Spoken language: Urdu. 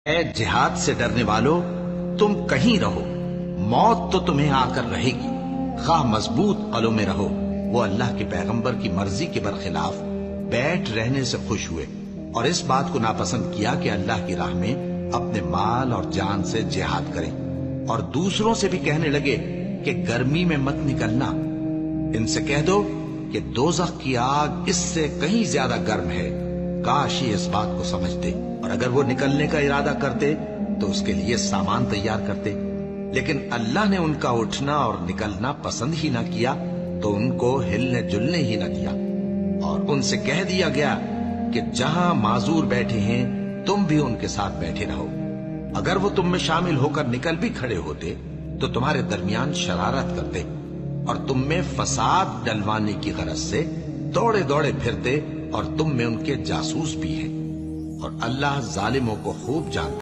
اے جہاد سے ڈرنے والو، تم کہیں رہو، موت تو تمہیں آ کر رہے گی، خواہ مضبوط قلعوں میں رہو۔ وہ اللہ کے پیغمبر کی مرضی کے برخلاف بیٹھ رہنے سے خوش ہوئے اور اس بات کو ناپسند کیا کہ اللہ کی راہ میں اپنے مال اور جان سے جہاد کریں، اور دوسروں سے بھی کہنے لگے کہ گرمی میں مت نکلنا۔ ان سے کہہ دو کہ دوزخ کی آگ اس سے کہیں زیادہ گرم ہے، کاش یہ اس بات کو سمجھتے، اور اگر وہ نکلنے کا ارادہ کرتے تو اس کے لیے سامان تیار کرتے، لیکن اللہ نے ان کا اٹھنا اور نکلنا پسند ہی نہ کیا تو ان کو ہلنے جلنے ہی نہ دیا، اور ان سے کہہ دیا گیا کہ جہاں معذور بیٹھے ہیں تم بھی ان کے ساتھ بیٹھے رہو۔ اگر وہ تم میں شامل ہو کر نکل بھی کھڑے ہوتے تو تمہارے درمیان شرارت کرتے اور تم میں فساد ڈلوانے کی غرض سے دوڑے دوڑے پھرتے، اور تم میں ان کے جاسوس بھی ہیں، اور اللہ ظالموں کو خوب جانتا